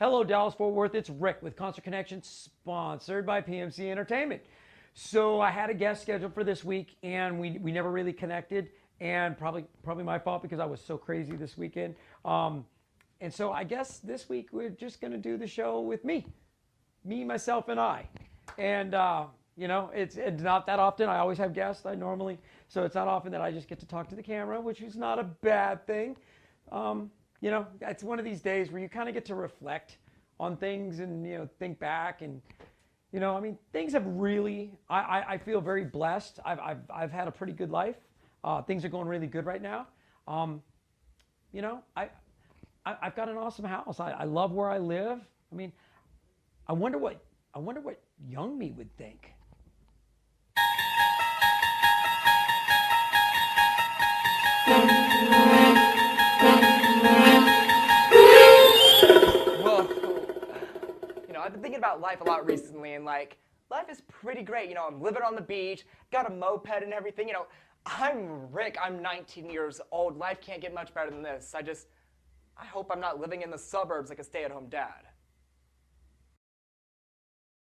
Hello, Dallas-Fort Worth. It's Rick with Concert Connection, sponsored by PMC Entertainment. So I had a guest scheduled for this week, and we never really connected, and probably my fault because I was so crazy this weekend. And so I guess this week we're just going to do the show with me, myself, and I. And, you know, it's not that often. I always have guests. So it's not often that I just get to talk to the camera, which is not a bad thing. You know, it's one of these days where you kind of get to reflect on things and, you know, think back. And, you know, I mean, things have really, I feel very blessed. I've had a pretty good life. Things are going really good right now. You know, I've got an awesome house. I love where I live. I mean, I wonder what young me would think. I've been thinking about life a lot recently, and like, life is pretty great. You know, I'm living on the beach, got a moped and everything. You know, I'm Rick, I'm 19 years old. Life can't get much better than this. I hope I'm not living in the suburbs like a stay-at-home dad.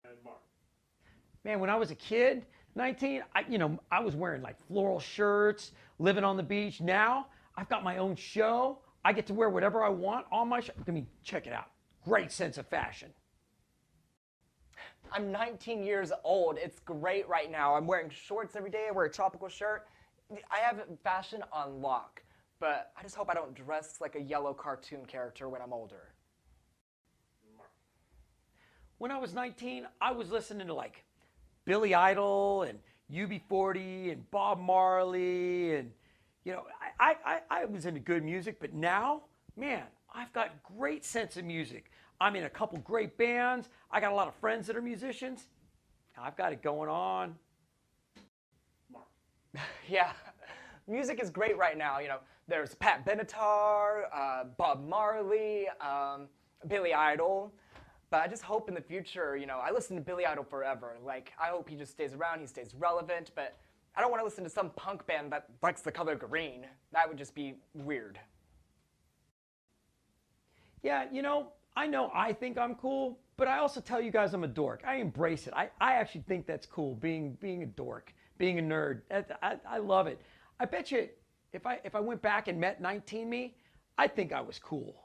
And Mark. Man, when I was a kid, 19, I was wearing like floral shirts, living on the beach. Now, I've got my own show. I get to wear whatever I want on my show. I mean, check it out. Great sense of fashion. I'm 19 years old. It's great right now. I'm wearing shorts every day. I wear a tropical shirt. I have fashion on lock, but I just hope I don't dress like a yellow cartoon character when I'm older. When I was 19, I was listening to like Billy Idol and UB40 and Bob Marley, and you know, I was into good music. But now, man, I've got great sense of music. I'm in a couple great bands. I got a lot of friends that are musicians. I've got it going on. Yeah, music is great right now. You know, there's Pat Benatar, Bob Marley, Billy Idol. But I just hope in the future, you know, I listen to Billy Idol forever. Like, I hope he just stays around, he stays relevant. But I don't want to listen to some punk band that likes the color green. That would just be weird. Yeah, you know I think I'm cool, but I also tell you guys I'm a dork. I embrace it. I actually think that's cool, being a dork, being a nerd. I love it. I bet you if I went back and met 19 me, I think I was cool.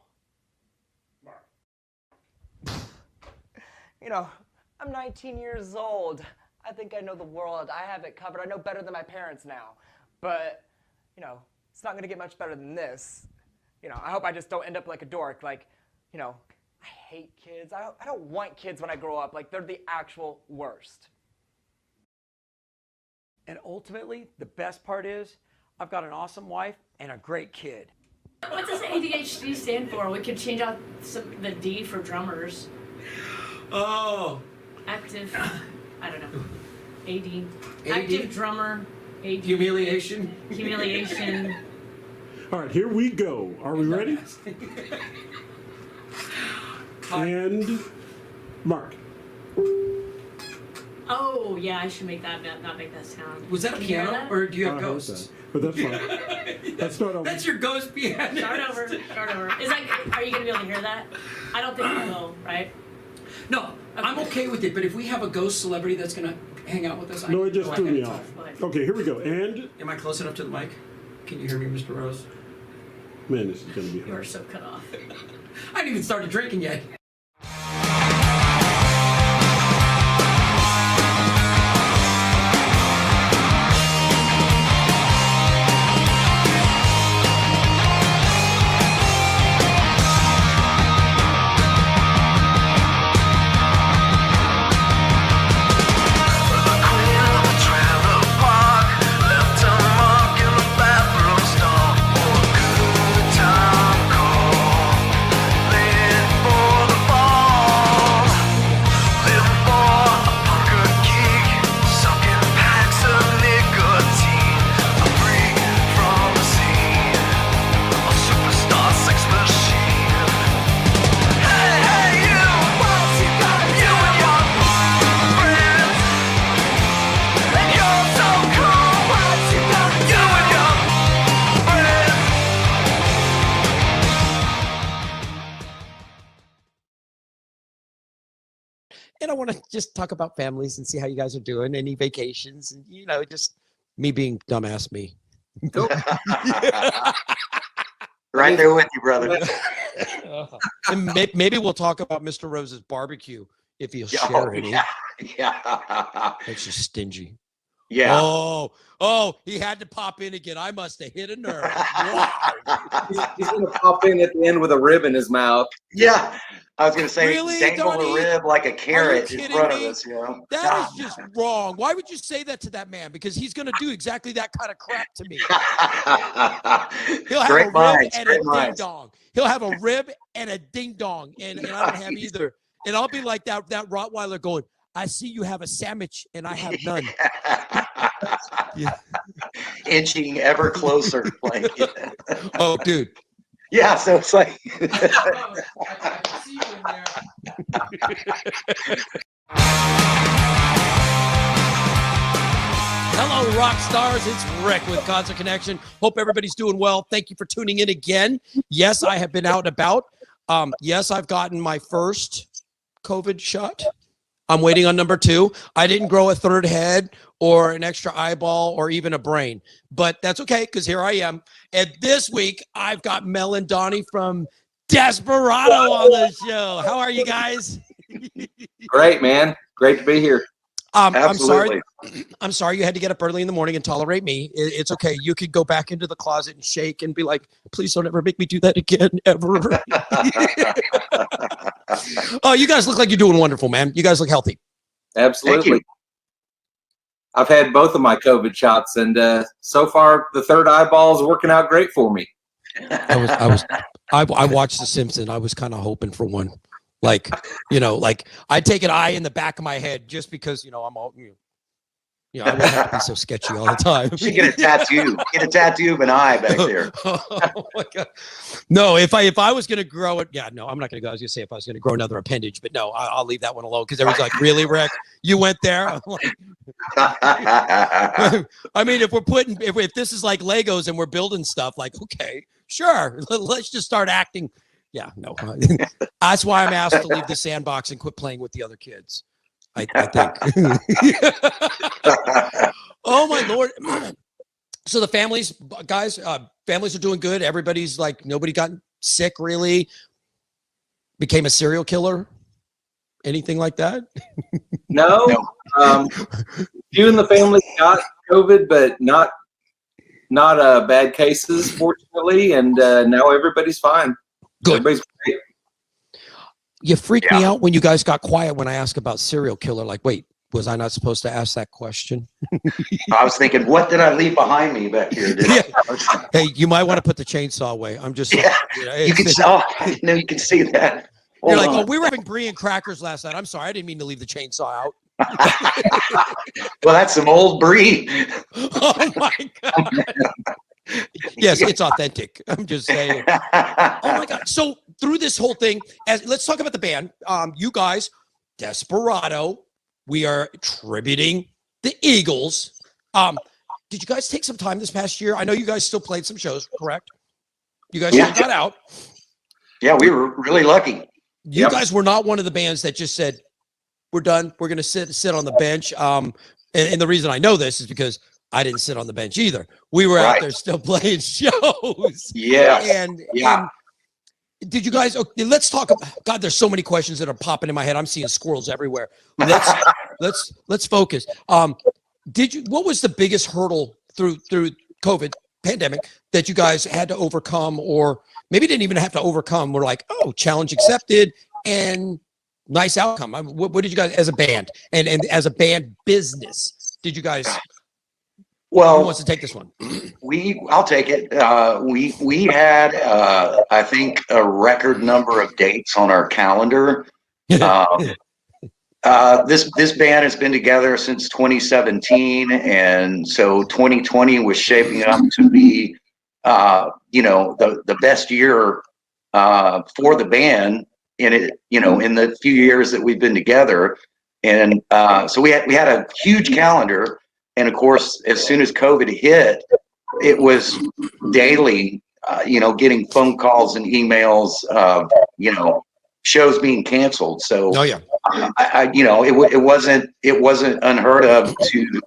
You know, I'm 19 years old. I think I know the world. I have it covered. I know better than my parents now. But, you know, it's not going to get much better than this. You know, I hope I just don't end up like a dork. Like, you know, I hate kids. I don't want kids when I grow up. Like, they're the actual worst. And ultimately, the best part is I've got an awesome wife and a great kid. What does ADHD stand for? We could change out the D for drummers. Oh. Active, I don't know. AD. Active drummer. AD. Humiliation. Humiliation. All right, here we go. Are we ready? And Mark. Oh, yeah, I should make that, not make that sound. Was that a Can you hear piano, that? or do you have I heard ghosts? that, but that's fine. Let's start over. That's your ghost piano. Start over. Is are you going to be able to hear that? I don't think you will, right? No, I'm okay with it, but if we have a ghost celebrity that's going to hang out with us, No, it just threw me ahead of off. time. Okay, here we go. And, Am I close enough to the mic? Can you hear me, Mr. Rose? man, this is going to be You are hard. so cut off. I haven't even started drinking yet. For want to just talk about families and see how you guys are doing. Any vacations, and just me being dumbass me. Right there with you, brother. And maybe we'll talk about Mr. Rose's barbecue if he'll share any. Yeah. That's just stingy. Yeah. Oh, he had to pop in again. I must have hit a nerve. Wow. He's going to pop in at the end with a rib in his mouth. Yeah. I was going to say, Really, dangle Donnie? the rib like a carrot in kidding front me? of us, That is just wrong. Why would you say that to that man? Because he's going to do exactly that kind of crap to me. He'll have Great a rib minds, and great a minds. ding dong. He'll have a rib and a ding dong, and I don't have either. And I'll be like that Rottweiler going, I see you have a sandwich and I have none. Yeah. Inching ever closer. Like, Oh, dude. yeah, so it's like. I see you in there. Hello, rock stars. It's Rick with Concert Connection. Hope everybody's doing well. Thank you for tuning in again. Yes, I have been out and about. Yes, I've gotten my first COVID shot. I'm waiting on number 2. I didn't grow a third head or an extra eyeball or even a brain, but that's okay because here I am. And this week, I've got Mel and Donnie from Desperado on the show. How are you guys? Great, man. Great to be here. Absolutely. I'm sorry you had to get up early in the morning and tolerate me. It's okay. You could go back into the closet and shake and be like, please don't ever make me do that again, ever. Oh, you guys look like you're doing wonderful, man. You guys look healthy. Absolutely. Thank you. I've had both of my COVID shots, and so far the third eyeball is working out great for me. I watched The Simpsons. I was kind of hoping for one. Like I'd take an eye in the back of my head just because, I'm all, I wouldn't have to be so sketchy all the time. You should get a tattoo. Get a tattoo of an eye back there. Oh my God. No, if I was going to grow it, no, I'm not going to go. I was going to say if I was going to grow another appendage, but no, I'll leave that one alone because everyone's like, really, Rick? You went there? I'm like, I mean, if this is like Legos and we're building stuff, like, okay, sure, let's just start acting. Yeah, no. That's why I'm asked to leave the sandbox and quit playing with the other kids. I think. Oh my Lord. So the families are doing good. Everybody's like, nobody got sick really. Became a serial killer. Anything like that? No. Few in the family got COVID, but not bad cases, fortunately. And now everybody's fine. Good. Everybody's great. You freaked me out when you guys got quiet when I asked about serial killer. Like, wait, was I not supposed to ask that question? I was thinking, what did I leave behind me back here? Hey, you might want to put the chainsaw away. I'm just saying. You can see. Oh, I didn't know you can see that. You're like, oh, we were having brie and crackers last night. I'm sorry, I didn't mean to leave the chainsaw out. Well, that's some old brie. Oh my God. Yes, it's authentic. I'm just saying. Oh my God. So through this whole thing, let's talk about the band. You guys, Desperado, we are tributing the Eagles. Did you guys take some time this past year? I know you guys still played some shows, correct? You guys still got out. Yeah, we were really lucky. You guys were not one of the bands that just said, we're done. We're going to sit on the bench. And the reason I know this is because I didn't sit on the bench either. We were out there still playing shows. Yeah. And did you guys, okay, let's talk about, God, there's so many questions that are popping in my head. I'm seeing squirrels everywhere. Let's focus. What was the biggest hurdle through COVID pandemic that you guys had to overcome, or maybe didn't even have to overcome? We're like, oh, challenge accepted and nice outcome. What did you guys, as a band and as a band business, did you guys, who wants to take this one? I'll take it. We had, I think, a record number of dates on our calendar. This band has been together since 2017, and so 2020 was shaping up to be, the best year for the band in the few years that we've been together. And so we had a huge calendar. And of course, as soon as COVID hit, it was daily, getting phone calls and emails of, shows being canceled. So Oh yeah. it wasn't unheard of to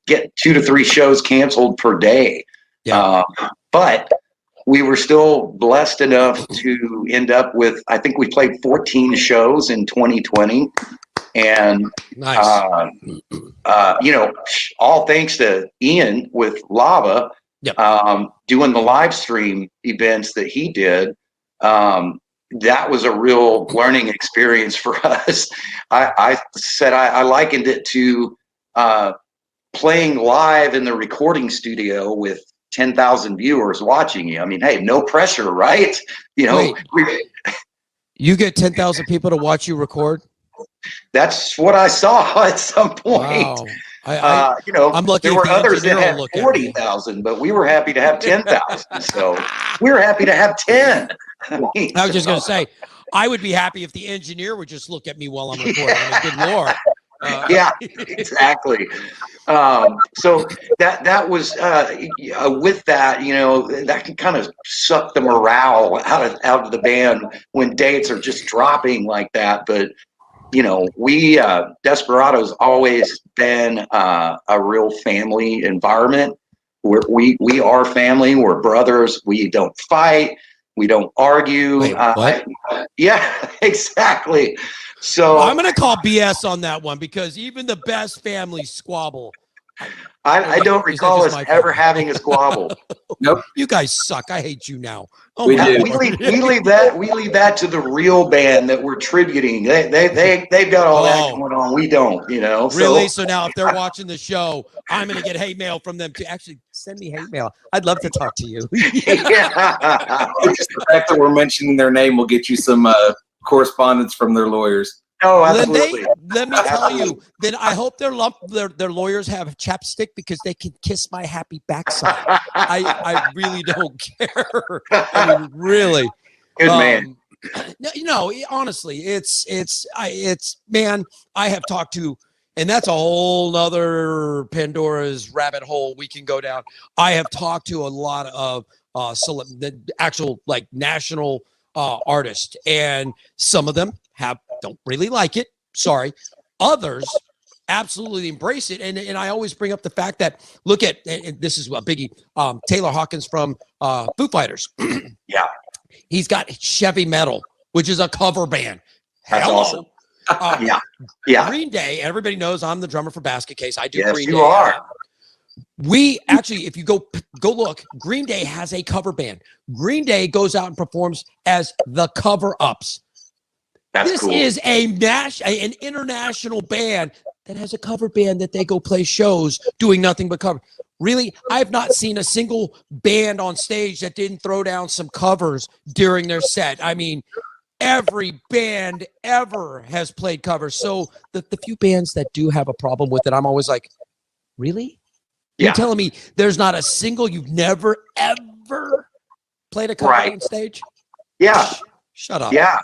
get 2 to 3 shows canceled per day. Yeah. But we were still blessed enough to end up with, I think we played 14 shows in 2020. And, Nice. all thanks to Ian with Lava, Yep. doing the live stream events that he did. That was a real learning experience for us. I said I likened it to playing live in the recording studio with 10,000 viewers watching you. I mean, hey, no pressure, right? You get 10,000 people to watch you record? That's what I saw at some point. Wow. I'm lucky there if were the others that engineer had will look at me. 40,000, but we were happy to have 10,000. So we were happy to have 10. I was just going to say, I would be happy if the engineer would just look at me while I'm recording. I mean, good Lord. Yeah, exactly. So that was with that, that can kind of suck the morale out of the band when dates are just dropping like that. But we Desperado's always been a real family environment. We are family. We're brothers. We don't fight. We don't argue. Wait, what? Yeah, exactly. So I'm going to call BS on that one because even the best families squabble. I don't recall us ever having a squabble. Nope. You guys suck. I hate you now. Oh, We my do. Lord. We leave that to the real band that we're tributing. They've got all that going on. We don't, Really? So now if they're watching the show, I'm going to get hate mail from them to actually send me hate mail. I'd love to talk to you. Yeah. Just the fact that we're mentioning their name will get you some correspondence from their lawyers. Oh, Let absolutely. me tell you, then I hope their lawyers have chapstick because they can kiss my happy backside. I really don't care. I mean, really. Good man. Honestly, man, I have talked to, and that's a whole nother Pandora's rabbit hole we can go down. I have talked to a lot of the actual like national artists, and some of them don't really like it. Sorry. Others absolutely embrace it. And I always bring up the fact that look at, and this is a biggie, Taylor Hawkins from Foo Fighters. Yeah. He's got Chevy Metal, which is a cover band. That's Hello. awesome. Yeah. Green Day, and everybody knows I'm the drummer for Basket Case. I do Yes, Green you Day. are. We actually, if you go look, Green Day has a cover band. Green Day goes out and performs as the Cover Ups. This cool. is an international band that has a cover band that they go play shows doing nothing but cover. Really, I've not seen a single band on stage that didn't throw down some covers during their set. I mean, every band ever has played covers. So the few bands that do have a problem with it, I'm always like, really? Yeah. You're telling me there's not a single you've never, ever played a cover on stage? Yeah. Shut up. Yeah.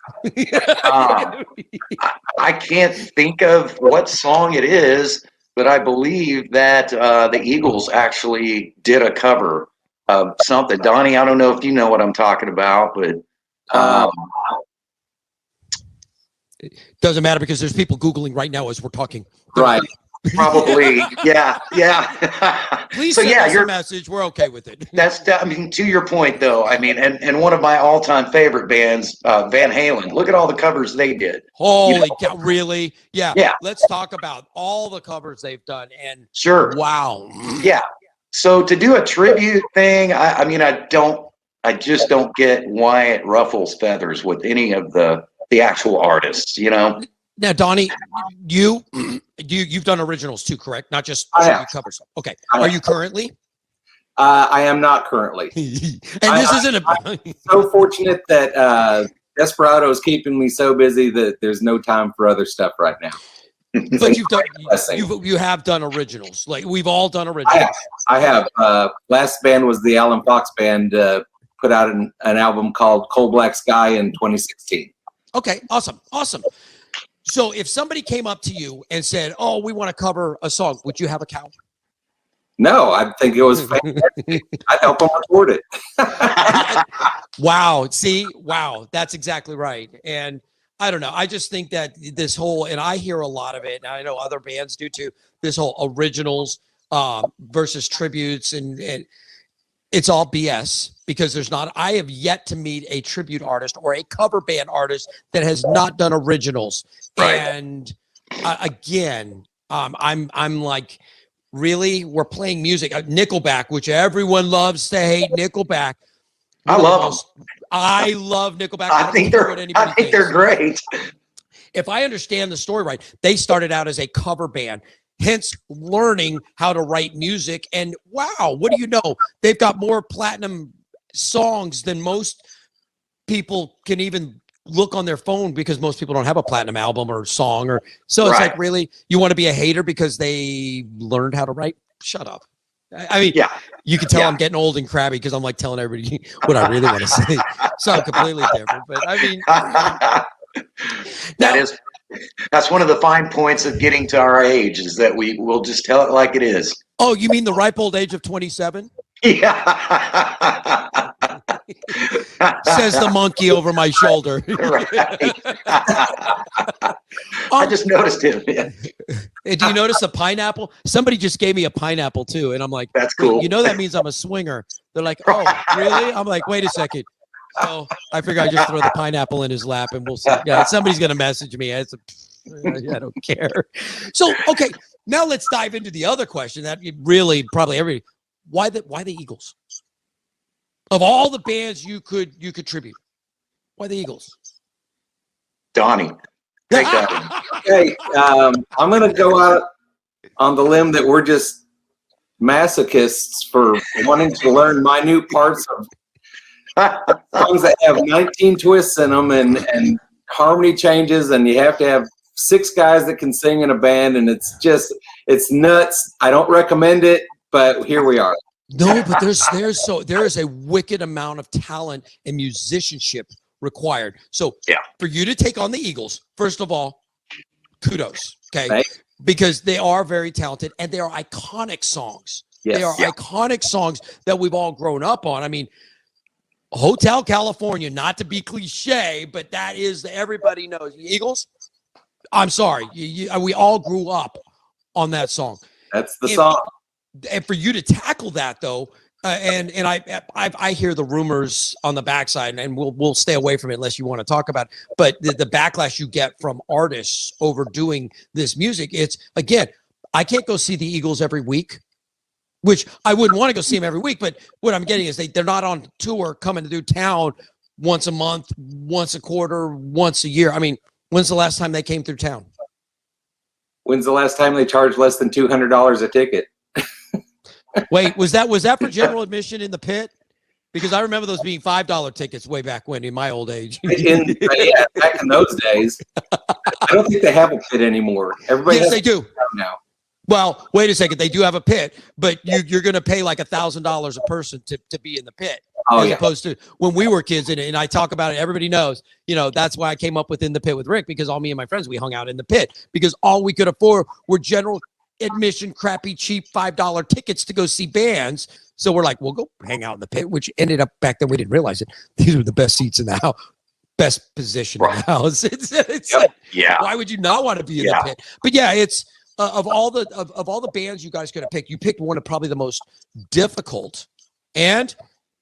I can't think of what song it is, but I believe that the Eagles actually did a cover of something. Donnie, I don't know if you know what I'm talking about, but doesn't matter because there's people Googling right now as we're talking. Right. Probably. Yeah. Please So, send yeah, us a message. We're okay with it. I mean, to your point, though, I mean, and one of my all-time favorite bands, Van Halen. Look at all the covers they did. Holy cow, really? Yeah. Yeah. Let's talk about all the covers they've done. And Sure. wow. Yeah. So to do a tribute thing, I mean, I just don't get why it ruffles feathers with any of the actual artists, Now, Donnie, you've done originals too, correct? Not just I have. covers. Okay. Are you currently? I am not currently. And this isn't I'm so fortunate that Desperado is keeping me so busy that there's no time for other stuff right now. But you have done originals. Like we've all done originals. I have. Last band was the Alan Fox Band. Put out an album called Cold Black Sky in 2016. Okay, awesome. So if somebody came up to you and said, "Oh, we want to cover a song," would you have a cow? No, I think it was fantastic. I'd help them record it. Wow. See, wow, that's exactly right. And I don't know. I just think that this whole, and I hear a lot of it, and I know other bands do too, this whole originals versus tributes, and it's all BS because there's not, I have yet to meet a tribute artist or a cover band artist that has not done originals. Right. And again, I'm like, really? We're playing music. Nickelback, which everyone loves to hate Nickelback. I love them. I love Nickelback. I think they're great. If I understand the story right, they started out as a cover band, hence learning how to write music. And wow, what do you know? They've got more platinum songs than most people can even look on their phone, because most people don't have a platinum album or song. Or so it's like, really, you want to be a hater because they learned how to write? Shut up. I mean, you can tell I'm getting old and crabby because I'm like telling everybody what I really want to say. So I'm completely different. But I mean, that's one of the fine points of getting to our age, is that we will just tell it like it is. Oh, you mean the ripe old age of 27? Yeah. Says the monkey over my shoulder. I just noticed him. Do you notice a pineapple? Somebody just gave me a pineapple too, and I'm like, that's cool. You know that means I'm a swinger. They're like, oh, really? I'm like, wait a second. So I figure I just throw the pineapple in his lap, and we'll see. Yeah, somebody's gonna message me. I don't care. So okay, now let's dive into the other question that really probably everybody. Why the Eagles? Of all the bands you could tribute, why the Eagles? Donnie. Okay, I'm going to go out on the limb that we're just masochists for wanting to learn minute parts of songs that have 19 twists in them and harmony changes, and you have to have 6 guys that can sing in a band, and it's nuts. I don't recommend it, but here we are. No, but there is a wicked amount of talent and musicianship required. So for you to take on the Eagles, first of all, kudos, okay? Thanks. Because they are very talented and they are iconic songs. Yes. They are iconic songs that we've all grown up on. I mean, Hotel California, not to be cliche, but that is, everybody knows. Eagles, I'm sorry, we all grew up on that song. That's the song. And for you to tackle that, though, and I hear the rumors on the backside, and we'll stay away from it unless you want to talk about it. But the backlash you get from artists overdoing this music, it's, again, I can't go see the Eagles every week, which I wouldn't want to go see them every week. But what I'm getting is they're not on tour coming through town once a month, once a quarter, once a year. I mean, when's the last time they came through town? When's the last time they charged less than $200 a ticket? Wait, was that for general admission in the pit? Because I remember those being $5 tickets way back when, in my old age. Yeah, back in those days. I don't think they have a pit anymore. Everybody yes, they do now. Well, wait a second. They do have a pit, but you're going to pay like $1,000 a person to be in the pit, as opposed to when we were kids. And I talk about it. Everybody knows, that's why I came up with In the Pit with Rick, because all me and my friends, we hung out in the pit because all we could afford were general admission, crappy, cheap $5 tickets to go see bands. So we're like, we'll go hang out in the pit, which ended up, back then we didn't realize it, these were the best seats in the house, best position in the house. It's like, why would you not want to be in the pit? But it's of all the bands you guys could have picked, you picked one of probably the most difficult and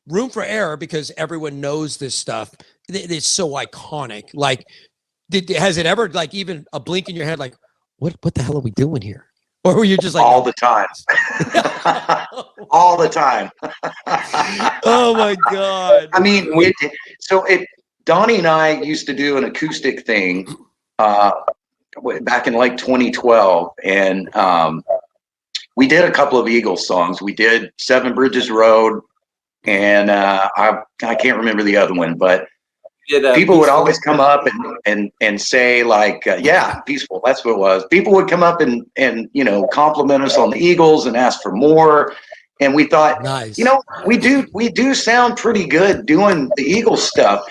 room for error, because everyone knows this stuff. It's so iconic. Like, has it ever, like, even a blink in your head, like, what the hell are we doing here? Or were you just like, all the time? All the time. Oh my God. I mean, Donnie and I used to do an acoustic thing back in like 2012. And we did a couple of Eagles songs. We did Seven Bridges Road, and I can't remember the other one, but people would always come up and say, like, Peaceful. That's what it was. People would come up and compliment us on the Eagles and ask for more. And we thought, nice. We do sound pretty good doing the Eagles stuff.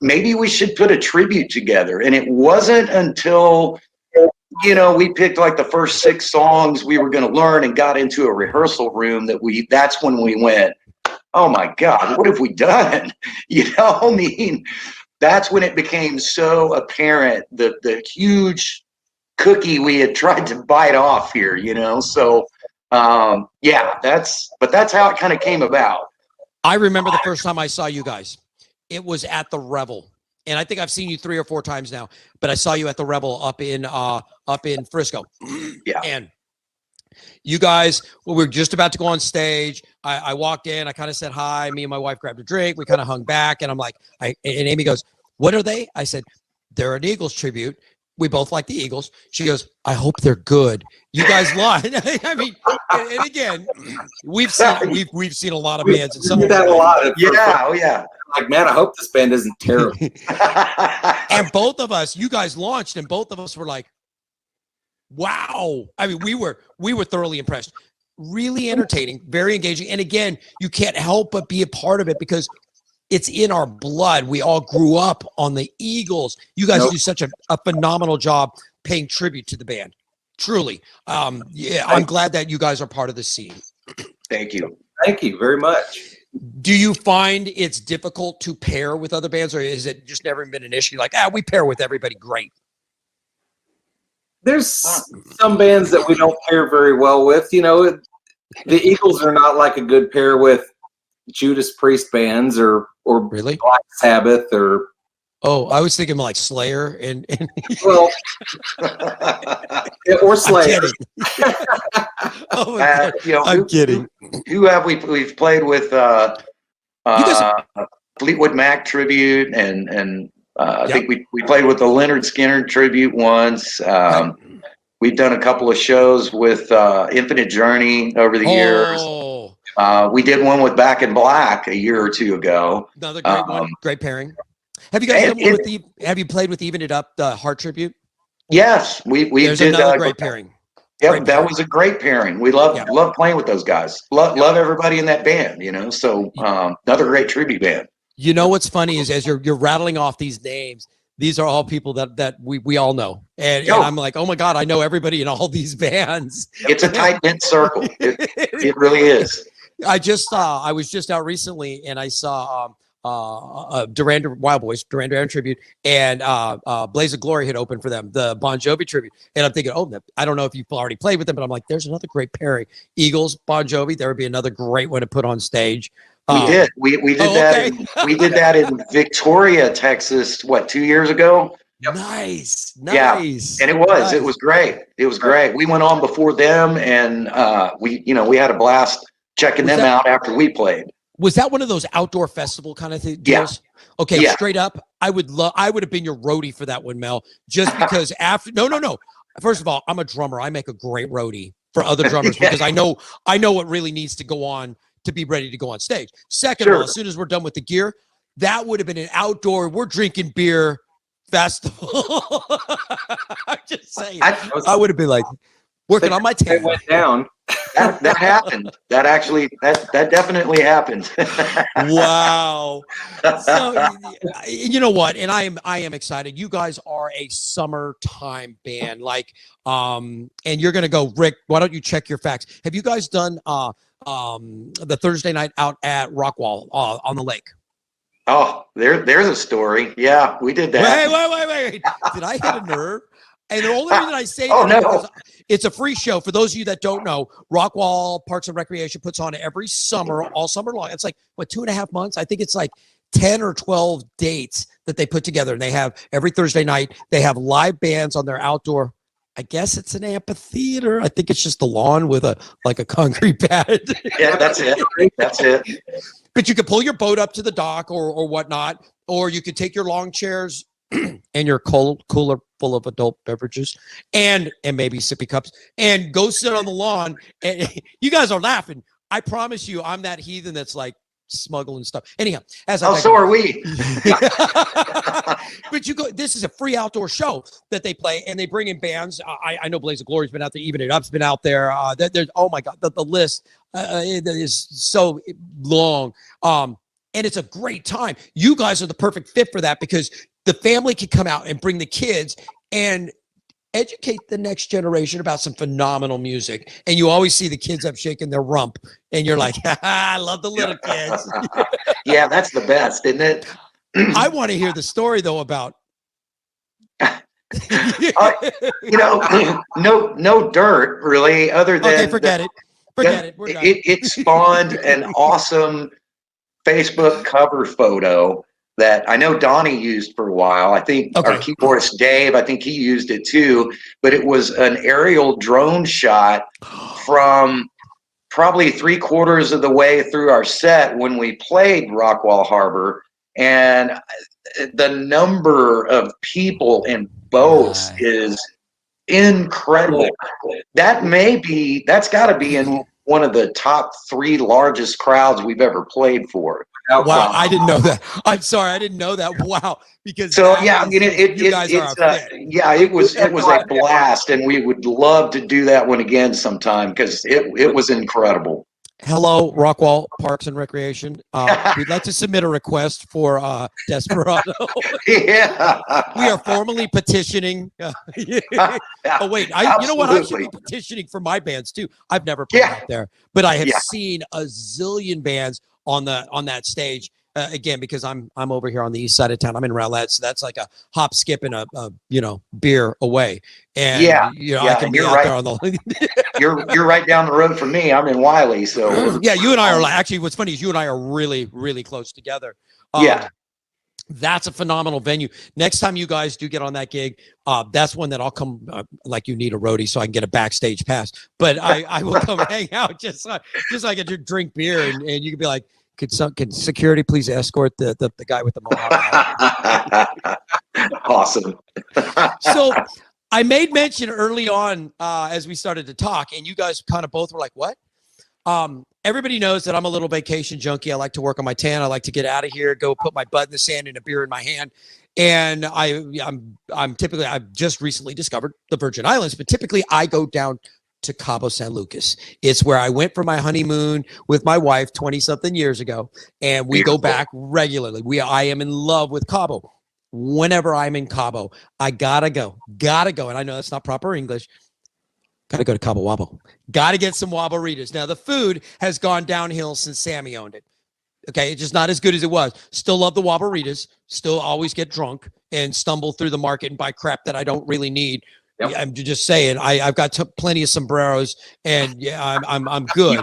Maybe we should put a tribute together. And it wasn't until, we picked like the first 6 songs we were going to learn and got into a rehearsal room that's when we went, oh my God, what have we done? I mean, that's when it became so apparent the huge cookie we had tried to bite off here, you know. So yeah, that's how it kind of came about. I remember the first time I saw you guys. It was at the Revel. And I think I've seen you 3 or 4 times now, but I saw you at the Revel up in Frisco. Yeah. And you guys, we were just about to go on stage. I walked in, I kind of said hi. Me and my wife grabbed a drink. We kind of hung back, and I'm like, and Amy goes, "What are they?" I said, "They're an Eagles tribute. We both like the Eagles." She goes, "I hope they're good." You guys lied. I mean, and again, we've seen a lot of bands, and some We of did that a lot. Yeah, oh yeah. Like, man, I hope this band isn't terrible. and both of us, you guys launched, and both of us were like, wow. I mean, we were thoroughly impressed. Really entertaining, very engaging. And again, you can't help but be a part of it because it's in our blood. We all grew up on the Eagles. You guys do such a phenomenal job paying tribute to the band. Truly. Yeah, I'm glad that you guys are part of the scene. Thank you. Thank you very much. Do you find it's difficult to pair with other bands, or is it just never been an issue? Like, we pair with everybody great. There's some bands that we don't pair very well with. You know, the Eagles are not like a good pair with Judas Priest bands or Really? Black Sabbath or. Oh, I was thinking like Slayer and Well, or Slayer. Oh my God. You know, I'm kidding. Who have we've played with? Fleetwood Mac tribute, and I think we played with the Leonard Skinner tribute once. We've done a couple of shows with Infinite Journey over the years. We did one with Back in Black a year or two ago. Another great one, great pairing. Have you guys done one with have you played with Even It Up, the Heart tribute? Yes, we There's did another great pairing. Yep, that was a great pairing. We love playing with those guys. Love everybody in that band, you know. So another great tribute band. You know what's funny is as you're rattling off these names, these are all people that we all know, and I'm like, oh my God, I know everybody in all these bands. It's a tight knit circle. It really is. I was just out recently, and I saw Wild Boys, Duran Duran tribute, and Blaze of Glory had opened for them, the Bon Jovi tribute. And I'm thinking, I don't know if you've already played with them, but I'm like, there's another great pairing. Eagles, Bon Jovi, there would be another great one to put on stage. We did. We did that. Okay. We did that in Victoria, Texas. What, 2 years ago? Nice. Yeah, and it was great. It was great. We went on before them, and we had a blast checking them out after we played. Was that one of those outdoor festival kind of deals? Yeah. Okay, straight up, I would have been your roadie for that one, Mel, just because no. First of all, I'm a drummer. I make a great roadie for other drummers because I know what really needs to go on to be ready to go on stage. Second of all, as soon as we're done with the gear, that would have been an outdoor, we're drinking beer festival. I'm just saying. I would have been like working on my tail. It went down. That happened. That definitely happened. Wow. So you know what? And I am excited. You guys are a summertime band. Like, and you're gonna go, Rick, why don't you check your facts? Have you guys done the Thursday night out at Rockwall on the lake? Oh, there's a story. Yeah, we did that. Wait. Did I hit a nerve? And the only reason I say that is because it's a free show. For those of you that don't know, Rockwall Parks and Recreation puts on every summer, all summer long. It's like, 2.5 months? I think it's like 10 or 12 dates that they put together. And they have every Thursday night, they have live bands on their outdoor. I guess it's an amphitheater. I think it's just the lawn with a concrete pad. Yeah, that's it. That's it. But you could pull your boat up to the dock or whatnot, or you could take your lawn chairs and your cooler full of adult beverages and maybe sippy cups and go sit on the lawn. And you guys are laughing. I promise you, I'm that heathen that's like smuggling stuff. Anyhow, so are we. But you go. This is a free outdoor show that they play, and they bring in bands. I know Blaze of Glory's been out there. Even It Up's been out there. There's oh my God, the list is so long. And it's a great time. You guys are the perfect fit for that because the family can come out and bring the kids and educate the next generation about some phenomenal music. And you always see the kids up shaking their rump, and you're like, I love the little kids. Yeah, that's the best, isn't it? I want to hear the story though about. No dirt really, other than Okay, forget it. Forget it. We're done. It spawned an awesome Facebook cover photo that I know Donnie used for a while. I think our keyboardist Dave, I think he used it too. But it was an aerial drone shot from probably 3/4 of the way through our set when we played Rockwall Harbor, and the number of people in boats is incredible. That's got to be in one of the top 3 largest crowds we've ever played for. Wow, I didn't know that. I'm sorry, I didn't know that. Wow, because so yeah, you guys are a fit. yeah, it was a blast, and we would love to do that one again sometime because it was incredible. Hello, Rockwall Parks and Recreation. We'd like to submit a request for Desperado. Yeah, we are formally petitioning. Oh wait, you know what? I should be petitioning for my bands too. I've never played out there, but I have seen a zillion bands on that stage. Again, because I'm over here on the east side of town. I'm in Rowlett, so that's like a hop, skip, and a beer away. And I can be out there on the. you're right down the road from me. I'm in Wiley, so yeah. You and I are actually. What's funny is you and I are really, really close together. That's a phenomenal venue. Next time you guys do get on that gig, that's one that I'll come. Like you need a roadie, so I can get a backstage pass. But I will come hang out just so I can drink beer, and you can be like. Can security please escort the guy with the mohawk? Awesome. So I made mention early on as we started to talk, and you guys kind of both were like, what? Everybody knows that I'm a little vacation junkie. I like to work on my tan. I like to get out of here, go put my butt in the sand and a beer in my hand. And I've just recently discovered the Virgin Islands, but typically I go down to Cabo San Lucas. It's where I went for my honeymoon with my wife 20-something years ago, and we go back regularly. I am in love with Cabo. Whenever I'm in Cabo, I gotta go. And I know that's not proper English. Gotta go to Cabo Wabo. Gotta get some Waboritas. Now the food has gone downhill since Sammy owned it. Okay, it's just not as good as it was. Still love the Waboritas. Still always get drunk and stumble through the market and buy crap that I don't really need. Yep. I'm just saying, I've got plenty of sombreros, and I'm good.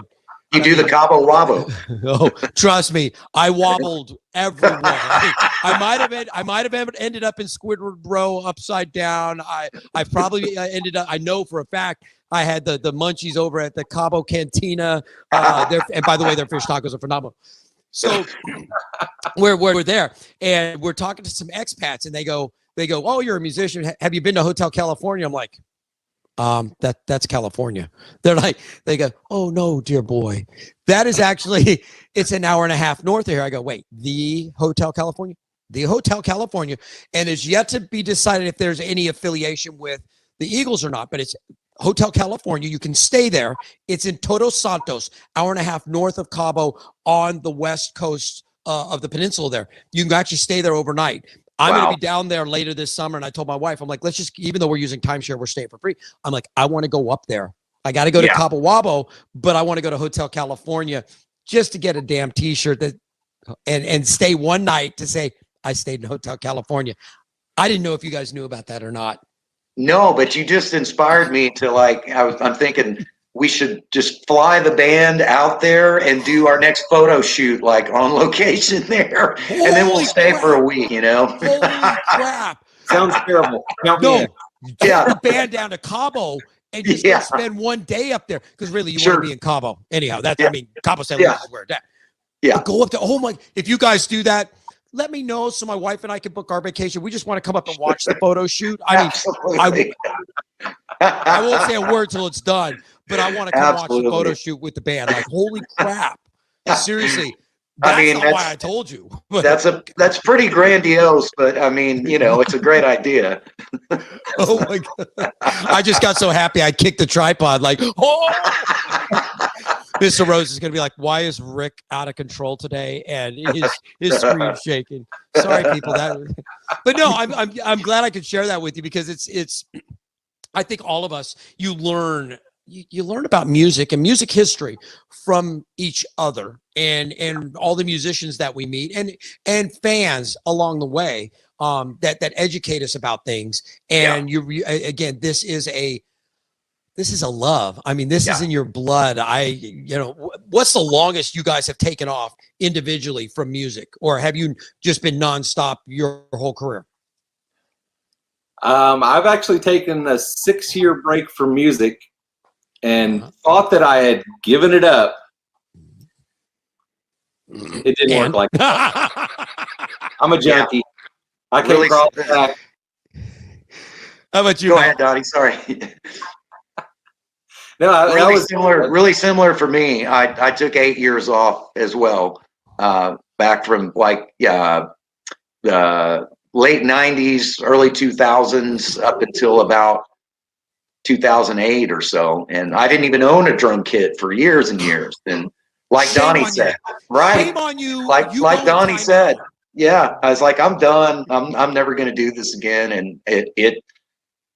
You do the Cabo Wabo. Oh, trust me, I wobbled everywhere. I might have ended up in Squidward Row upside down. I probably ended up. I know for a fact I had the munchies over at the Cabo Cantina. And by the way, their fish tacos are phenomenal. So we're there, and we're talking to some expats, and they go, oh, you're a musician. Have you been to Hotel California? I'm like, that's California. They go, oh no, dear boy. That is actually, it's an hour and a half north of here. I go, wait, the Hotel California? The Hotel California. And it's yet to be decided if there's any affiliation with the Eagles or not, but it's Hotel California. You can stay there. It's in Todos Santos, hour and a half north of Cabo on the west coast of the peninsula there. You can actually stay there overnight. I'm going to be down there later this summer. And I told my wife, I'm like, let's just, even though we're using timeshare, we're staying for free. I'm like, I want to go up there. I got to go to Cabo Wabo, but I want to go to Hotel California just to get a damn t-shirt and stay one night to say, I stayed in Hotel California. I didn't know if you guys knew about that or not. No, but you just inspired me to I'm thinking we should just fly the band out there and do our next photo shoot on location there. And then we'll stay for a week, Holy crap. Sounds terrible. Get the band down to Cabo and just spend one day up there. Because really, you want to be in Cabo. Anyhow, Cabo San Lucas is where it's at. Yeah. But go up there. Oh my, if you guys do that, let me know so my wife and I can book our vacation. We just want to come up and watch the photo shoot. I won't say a word till it's done, but I want to come watch the photo shoot with the band. Holy crap. Seriously. That's not why I told you. That's pretty grandiose, but it's a great idea. Oh my God. I just got so happy I kicked the tripod Mr. Rose is going to be like, why is Rick out of control today? And his screen shaking. Sorry, people. But no, I'm glad I could share that with you because it's I think all of us, you learn you learn about music and music history from each other and all the musicians that we meet and fans along the way that educate us about things. And again, this is a love. I mean, this is in your blood. What's the longest you guys have taken off individually from music, or have you just been nonstop your whole career? I've actually taken a 6-year break from music and thought that I had given it up. It didn't work like that. I'm a junkie. I can't Really crawl back. How about you? Go ahead, Donnie. Sorry. No, really similar for me. I took 8 years off as well, back from the late 90s, early 2000s up until about 2008 or so. And I didn't even own a drum kit for years and years. And like Shame Donnie on said, you. right? Shame on you. Like Donnie said, yeah, I was like, I'm done. I'm never going to do this again. And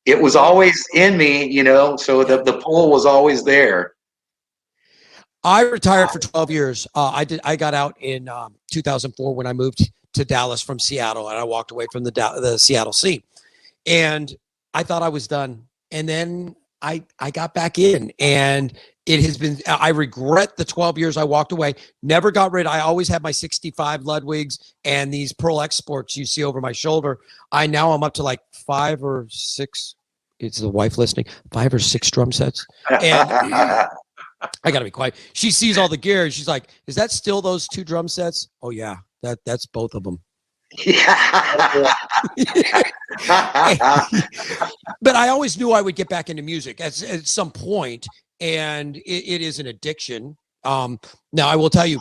it was always in me, so the pull was always there. I retired for 12 years. I got out in 2004 when I moved to Dallas from Seattle, and I walked away from the Seattle scene. And I thought I was done. And then I got back in, and it has been, I regret the 12 years I walked away. Never got rid. I always had my 65 Ludwigs and these Pearl Exports you see over my shoulder. I'm up to like 5 or 6. It's the wife listening. 5 or 6 drum sets. And I gotta be quiet. She sees all the gear and she's like, "Is that still those 2 drum sets?" Oh yeah, that's both of them. Yeah. But I always knew I would get back into music at some point, and it is an addiction. Now I will tell you,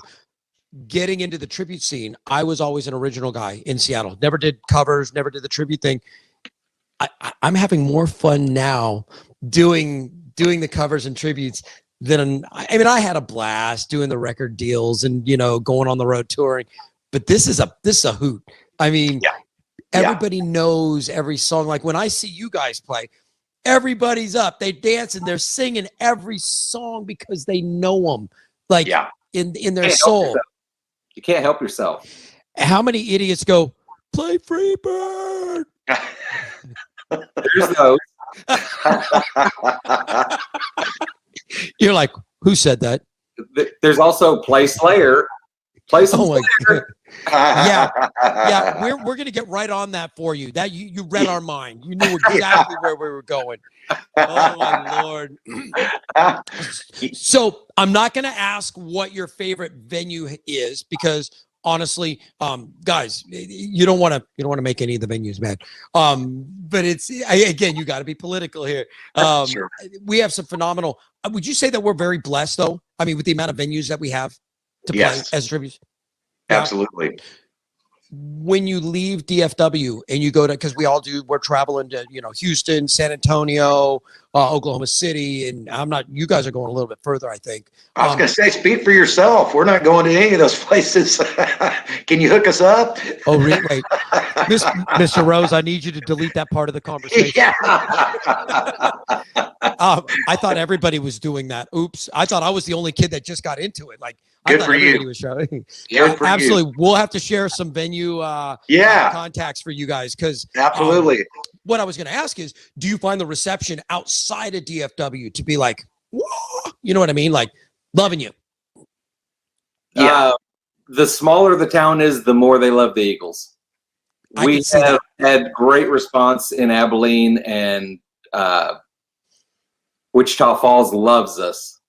getting into the tribute scene, I was always an original guy in Seattle. Never did covers, never did the tribute thing. I'm having more fun now doing the covers and tributes than I had a blast doing the record deals and going on the road touring, but this is a hoot. I mean, everybody knows every song. Like when I see you guys play, everybody's up, they dance and they're singing every song because they know them, like in their soul. You can't help yourself. How many idiots go play Freebird? There's those. You're like, who said that? There's also Play Slayer. Play some Slayer. Yeah. We're gonna get right on that for you. That you read our mind. You knew exactly where we were going. Oh my Lord. So I'm not gonna ask what your favorite venue is because honestly, guys, you don't want to make any of the venues mad. But again, you got to be political here. Sure. We have some phenomenal. Would you say that we're very blessed, though? I mean, with the amount of venues that we have to play as tributes. Absolutely. When you leave DFW and you go to, because we're traveling to, Houston, San Antonio, Oklahoma City, and you guys are going a little bit further, I think. I was going to say, speak for yourself. We're not going to any of those places. Can you hook us up? Oh, really? Wait. Mr. Rose, I need you to delete that part of the conversation. Yeah. I thought everybody was doing that. Oops. I thought I was the only kid that just got into it. Like, Good I thought for everybody you. was showing. Good for absolutely. you. We'll have to share some venue contacts for you guys because absolutely. What I was going to ask is, do you find the reception outside of DFW to be like, whoa, you know what I mean? Like loving you. Yeah. The smaller the town is, the more they love the Eagles. We have had great response in Abilene, and Wichita Falls loves us.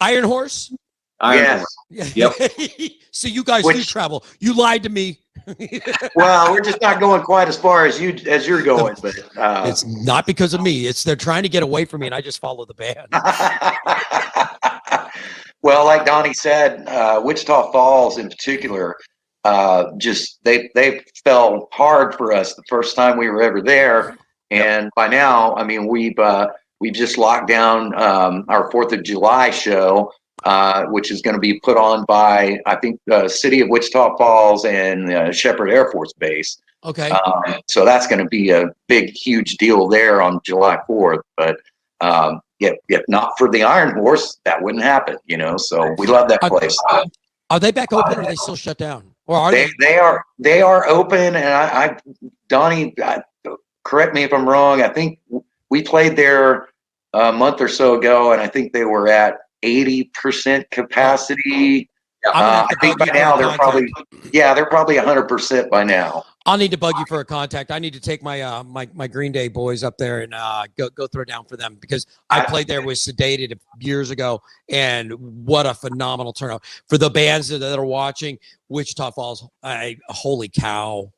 Iron Horse? Iron Horse. Yep. So you guys do travel. You lied to me. Well, we're just not going quite as far as you're going, but it's not because of me. They're trying to get away from me, and I just follow the band. Well, like Donnie said, Wichita Falls in particular, they fell hard for us the first time we were ever there, and by now, I mean we've just locked down our 4th of July show. Which is going to be put on by, I think, the city of Wichita Falls and Shepherd Air Force Base. Okay. So that's going to be a big, huge deal there on July 4th. But if not for the Iron Horse, that wouldn't happen, so we love that place. Are they back open or are they still shut down? Or are they are open, and Donnie, correct me if I'm wrong. I think we played there a month or so ago, and I think they were at 80% capacity. I think by now they're probably 100% by now. I'll need to bug you for a contact. I need to take my my Green Day boys up there and go throw down for them, because I played there with Sedated years ago, and what a phenomenal turnout for the bands that are watching. Wichita Falls, holy cow,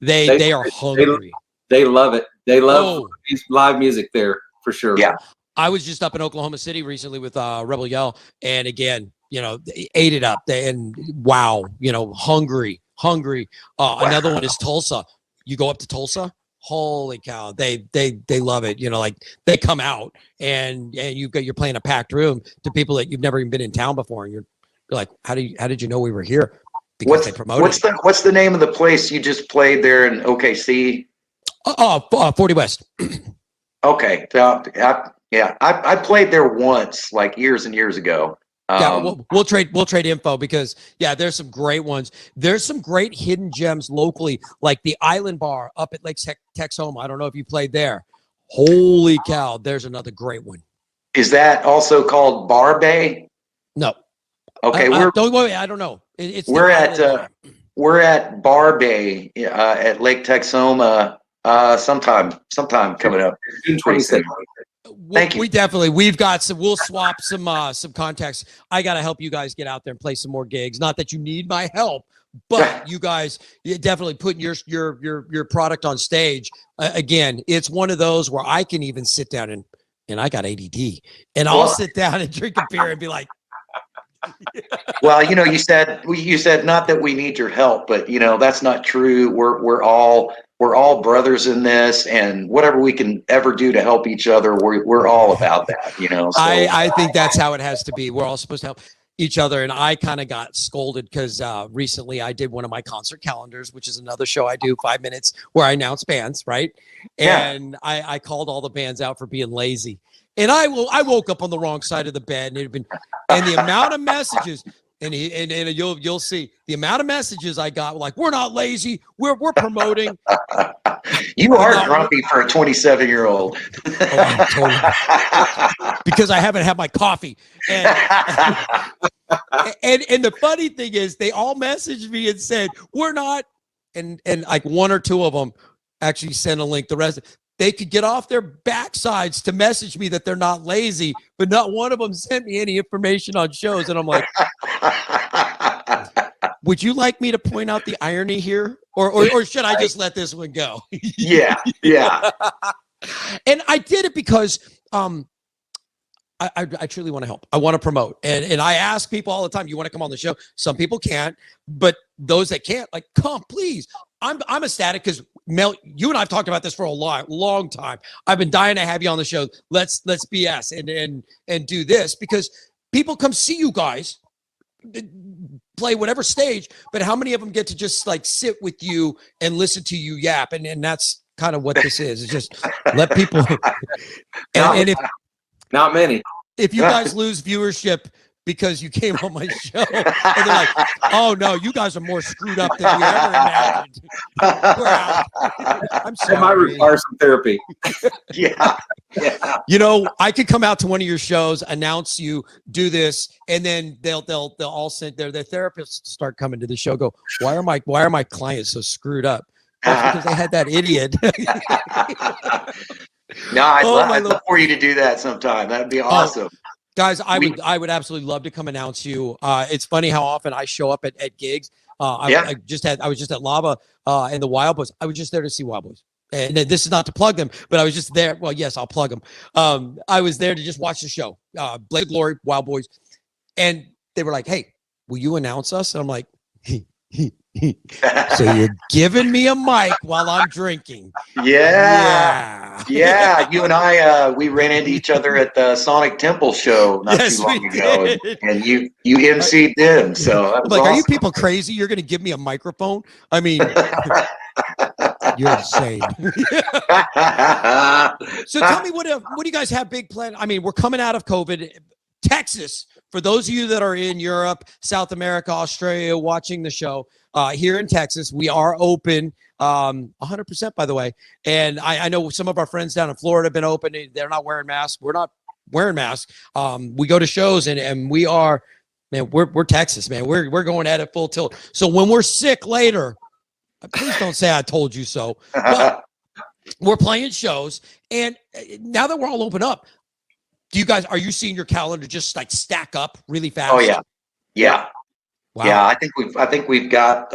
they are hungry. They love it. They love live music there for sure. Yeah, I was just up in Oklahoma City recently with Rebel Yell, and again, they ate it up. And wow, hungry. Another one is Tulsa. You go up to Tulsa, holy cow, they love it. Like they come out and you're playing a packed room to people that you've never even been in town before, and you're like, how did you know we were here? Because they promoted what's the name of the place you just played there in OKC? 40 West. Okay, I played there once, like years and years ago. We'll trade info, because there's some great ones. There's some great hidden gems locally, like the Island Bar up at Lake Texoma. I don't know if you played there. Holy cow, there's another great one. Is that also called Bar Bay? No. Okay, don't worry. I don't know. We're at Bar Bay at Lake Texoma sometime coming up. June 26th. Thank you. We'll swap some contacts. I got to help you guys get out there and play some more gigs. Not that you need my help, but you guys definitely putting your product on stage. Again, it's one of those where I can even sit down and I got ADD, and I'll sit down and drink a beer and be like, well, you said not that we need your help, but that's not true. We're all brothers in this, and whatever we can ever do to help each other, we're all about that. So. I think that's how it has to be. We're all supposed to help each other. And I kind of got scolded because recently I did one of my concert calendars, which is another show I do, 5 minutes, where I announce bands, right? And I called all the bands out for being lazy. And I woke up on the wrong side of the bed, and the amount of messages, and you'll see the amount of messages I got, like, we're not lazy, we're promoting. You are grumpy for a 27-year-old. Oh, totally. Because I haven't had my coffee. And the funny thing is, they all messaged me and said, we're not, and like one or two of them actually sent a link. The rest, they could get off their backsides to message me that they're not lazy, but not one of them sent me any information on shows. And I'm like, would you like me to point out the irony here? Or should I just let this one go? Yeah. And I did it because I truly want to help. I want to promote. And I ask people all the time, you want to come on the show? Some people can't, but those that can't, like, come, please. I'm ecstatic because Mel, you and I've talked about this for a long time. I've been dying to have you on the show. Let's BS and do this, because people come see you guys play whatever stage, but how many of them get to just like sit with you and listen to you yap? And that's kind of what this is. It's just let people. and if not many, if you guys lose viewership because you came on my show, and they're like, oh no, you guys are more screwed up than we ever imagined. We're out. I'm sorry. I might require some therapy. Yeah. I could come out to one of your shows, announce you, do this, and then they'll all send their therapists start coming to the show. Go, why are my clients so screwed up? That's because they had that idiot. No, I'd love for you to do that sometime. That'd be awesome. Guys, I would absolutely love to come announce you. It's funny how often I show up at gigs. I was just at Lava and the Wild Boys. I was just there to see Wild Boys. And this is not to plug them, but I was just there. Well, yes, I'll plug them. I was there to just watch the show. Blade Glory, Wild Boys. And they were like, hey, will you announce us? And I'm like, so you're giving me a mic while I'm drinking. Yeah. You and I, we ran into each other at the Sonic Temple show not too long ago, and you emceed them. So that was like, awesome. Are you people crazy? You're going to give me a microphone? I mean, You're insane. So tell me, what do you guys have big plan? I mean, we're coming out of COVID. Texas, for those of you that are in Europe, South America, Australia, watching the show, here in Texas, we are open 100%, by the way. And I know some of our friends down in Florida have been open. They're not wearing masks. We're not wearing masks. We go to shows and we are, man, we're Texas, man. We're going at it full tilt. So when we're sick later, please don't say I told you so. But we're playing shows, and now that we're all open up, are you seeing your calendar just like stack up really fast? Oh yeah. Wow. Yeah, I think we've got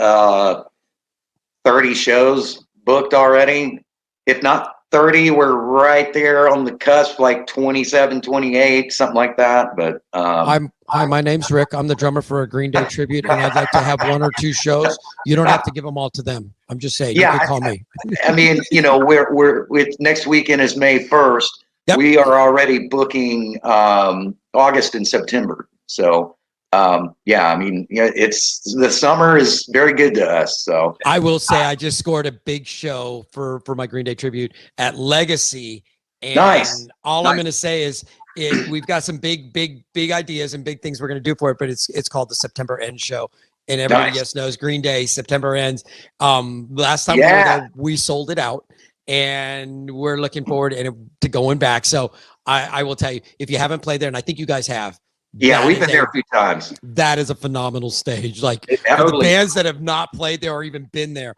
30 shows booked already. If not 30, we're right there on the cusp, like 27, 28, something like that. But hi, my name's Rick. I'm the drummer for a Green Day tribute, and I'd like to have 1 or 2 shows. You don't have to give them all to them. I'm just saying. Yeah, you can call me. I mean, we're next weekend is May 1st. Yep. We are already booking August and September. So I mean, it's the summer is very good to us. So I will say I just scored a big show for my Green Day tribute at Legacy. And Nice. I'm going to say is we've got some big ideas and big things we're going to do for it, but it's called the September End Show. And everybody Nice. knows Green Day, September ends. Last time we were there, we sold it out, and we're looking forward to going back. So I will tell you, if you haven't played there, and I think you guys have. yeah, we've been there a few times. That is a phenomenal stage. Like for the Absolutely. bands that have not played there or even been there,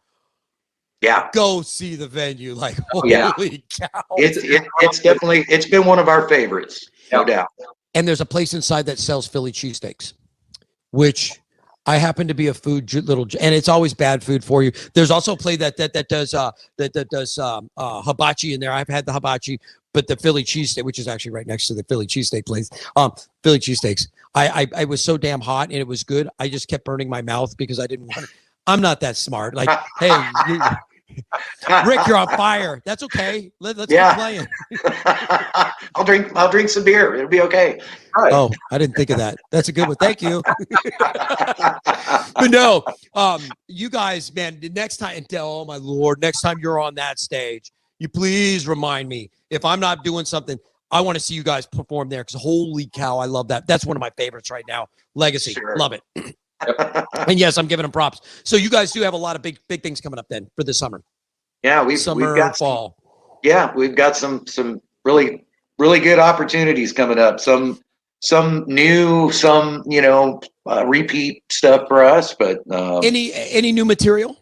Yeah. go see the venue. Like, holy Yeah. cow. It's definitely, it's been one of our favorites, no doubt. And there's a place inside that sells Philly cheesesteaks, which I happen to be a and it's always bad food for you. There's also a place that does hibachi in there. I've had the hibachi, but the Philly cheesesteak, which is actually right next to the Philly cheesesteak place, Philly cheesesteaks. I was so damn hot and it was good. I just kept burning my mouth because I didn't want. I'm not that smart. Like, hey, Rick, you're on fire. That's okay. Let's keep playing. I'll drink some beer. It'll be okay. Oh, I didn't think of that. That's a good one. Thank you. But no, you guys, man, the next time, oh my Lord, next time you're on that stage, you please remind me. If I'm not doing something, I want to see you guys perform there because holy cow, I love that. That's one of my favorites right now. Legacy. Sure. Love it. And yes, I'm giving them props. So you guys do have a lot of big things coming up then for this summer. Yeah, we've got fall. We've got some really good opportunities coming up. Some new, some repeat stuff for us. But any new material?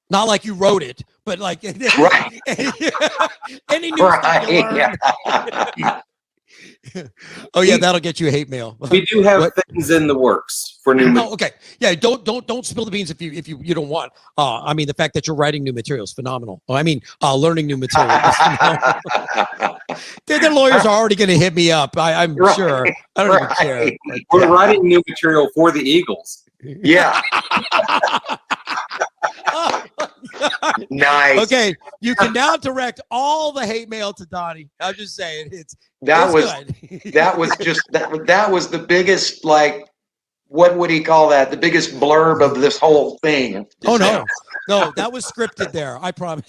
Not like you wrote it, but like right. any new stuff you learned? Yeah. Oh yeah, that'll get you hate mail. We do have things in the works for new material. Oh, okay. Yeah, don't spill the beans if you don't want. I mean, the fact that you're writing new material is phenomenal. Oh, I mean, learning new material. Their lawyers are already going to hit me up. I'm sure. I don't even care. Like, We're writing new material for the Eagles. Yeah. Nice. Okay, you can now direct all the hate mail to Donnie. I'm just saying That was good. that was the biggest, like, what would he call that? The biggest blurb of this whole thing. Oh no, that was scripted there. I promise.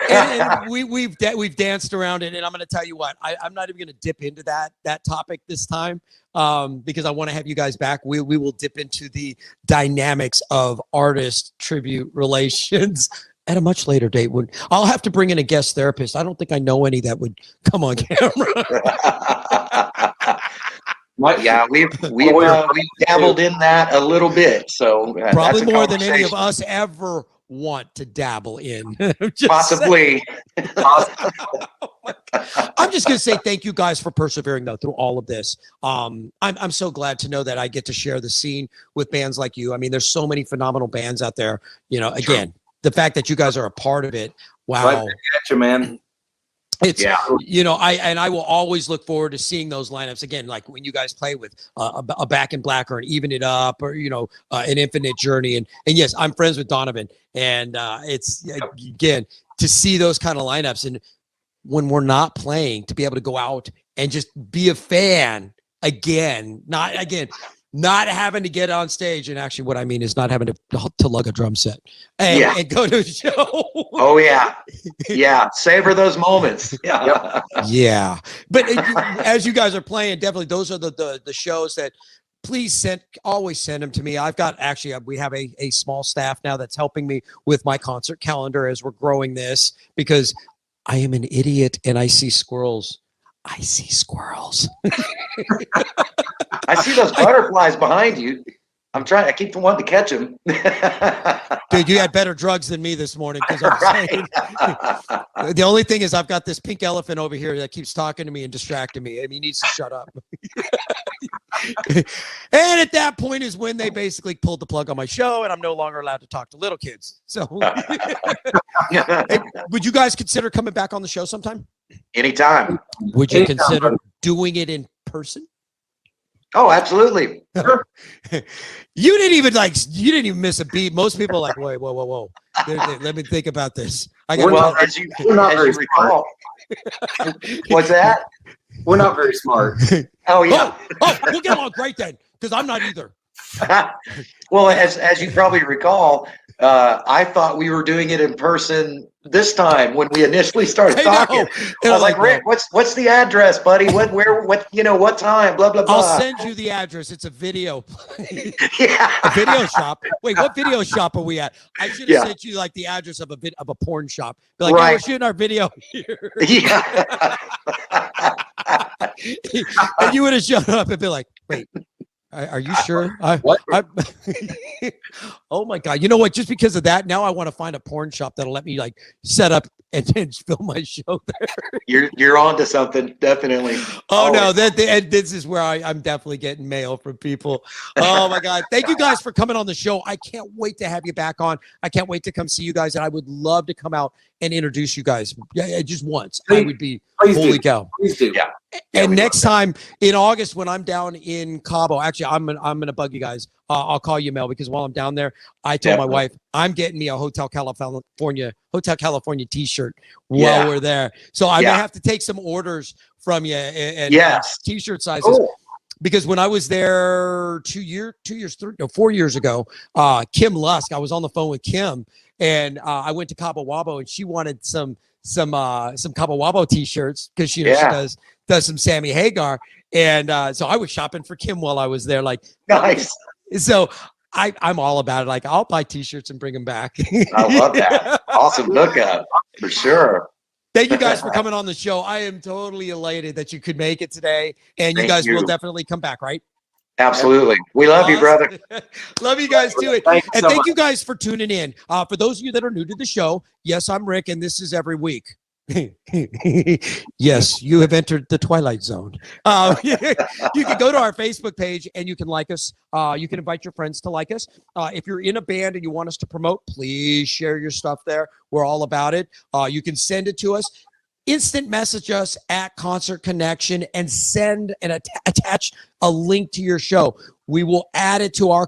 and we've danced around it, and I'm going to tell you what. I'm not even going to dip into that topic this time because I want to have you guys back. We will dip into the dynamics of artist tribute relations at a much later date. I'll have to bring in a guest therapist. I don't think I know any that would come on camera. Yeah, we've dabbled in that a little bit. So probably more than any of us ever want to dabble in. Possibly. I'm just going to say thank you guys for persevering though through all of this. I'm so glad to know that I get to share the scene with bands like you. I mean, there's so many phenomenal bands out there. Again, the fact that you guys are a part of it. Wow. Right back at you, man. It's I will always look forward to seeing those lineups again, like when you guys play with a Back in Black or an Even It Up or an Infinite Journey, and yes, I'm friends with Donovan, and it's again to see those kind of lineups, and when we're not playing, to be able to go out and just be a fan again, not not having to get on stage, and actually what I mean is not having to lug a drum set and go to a show. Oh yeah, yeah. Savor those moments. Yeah, yeah. But as you guys are playing, definitely those are the shows that. Please always send them to me. We have a small staff now that's helping me with my concert calendar as we're growing this, because I am an idiot and I see squirrels. I see squirrels. I see those butterflies behind you. I keep wanting to catch them. Dude, you had better drugs than me this morning, because I'm saying the only thing is I've got this pink elephant over here that keeps talking to me and distracting me. I mean, he needs to shut up. And at that point is when they basically pulled the plug on my show, and I'm no longer allowed to talk to little kids. So hey, would you guys consider coming back on the show sometime? Anytime. Would you consider doing it in person? Oh, absolutely. You didn't even miss a beat. Most people are like, wait, whoa. Let me think about this. As you recall. What's that? We're not very smart. Oh yeah. We'll get along great then, because I'm not either. Well, as you probably recall, I thought we were doing it in person this time when we initially started talking. I was like, Rick, what's the address, buddy? What time? Blah blah blah. I'll send you the address. It's a video. Yeah. A video shop. Wait, what video shop are we at? I should have sent you like the address of a porn shop. Be like, right. We're shooting our video here. Yeah. And you would have showed up and be like, wait. Are you sure? What? Oh my God! You know what? Just because of that, now I want to find a porn shop that'll let me like set up and film my show there. You're on to something, definitely. Oh no! And this is where I'm definitely getting mail from people. Oh my God! Thank you guys for coming on the show. I can't wait to have you back on. I can't wait to come see you guys, and I would love to come out and introduce you guys. Yeah, just once. I would be holy cow. Please do. Yeah. And next time in August, when I'm down in Cabo, actually, I'm gonna bug you guys. I'll call you, Mel, because while I'm down there, I told my wife I'm getting me a Hotel California T-shirt while we're there. So I may have to take some orders from you and T-shirt sizes. Cool. Because when I was there 4 years ago, Kim Lusk, I was on the phone with Kim, and I went to Cabo Wabo, and she wanted some Cabo Wabo T-shirts because she does some Sammy Hagar, and so I was shopping for Kim while I was there. Like, nice. So I'm all about it. Like, I'll buy T-shirts and bring them back. I love that. Awesome lookup for sure. Thank you guys for coming on the show. I am totally elated that you could make it today, and you guys will definitely come back, right? Absolutely. We love you, brother. Love you guys too. Thanks And so thank much. you guys for tuning in. For those of you that are new to the show, yes, I'm Rick, and this is every week. Yes, you have entered the Twilight Zone. You can go to our Facebook page and you can like us. You can invite your friends to like us. If you're in a band and you want us to promote, please share your stuff there. We're all about it. You can send it to us. Instant message us at Concert Connection and send and attach a link to your show. We will add it to our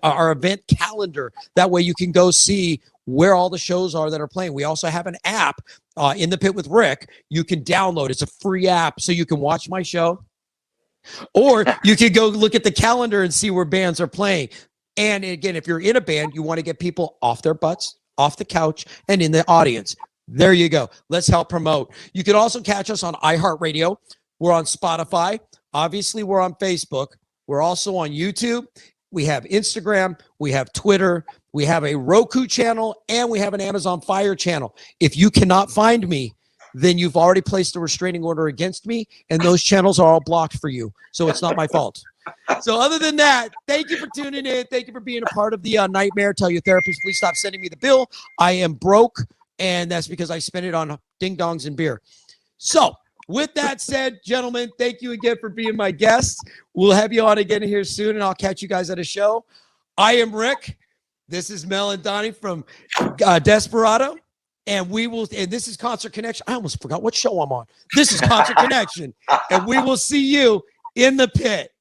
our event calendar. That way you can go see where all the shows are that are playing. We also have an app, In the Pit with Rick. You can download. It's a free app, so you can watch my show, or you can go look at the calendar and see where bands are playing. And again, if you're in a band, you want to get people off their butts, off the couch, and in the audience. There you go. Let's help promote. You can also catch us on iHeart Radio. We're on Spotify. Obviously, we're on Facebook. We're also on YouTube. We have Instagram. We have Twitter. We have a Roku channel, and we have an Amazon Fire channel. If you cannot find me, then you've already placed a restraining order against me, and those channels are all blocked for you. So it's not my fault. So other than that, thank you for tuning in. Thank you for being a part of the nightmare. Tell your therapist, please stop sending me the bill. I am broke, and that's because I spent it on ding-dongs and beer. So with that said, gentlemen, thank you again for being my guests. We'll have you on again here soon, and I'll catch you guys at a show. I am Rick. This is Mel and Donnie from Desperado, and this is Concert Connection. I almost forgot what show I'm on. This is Concert Connection, and we will see you in the pit.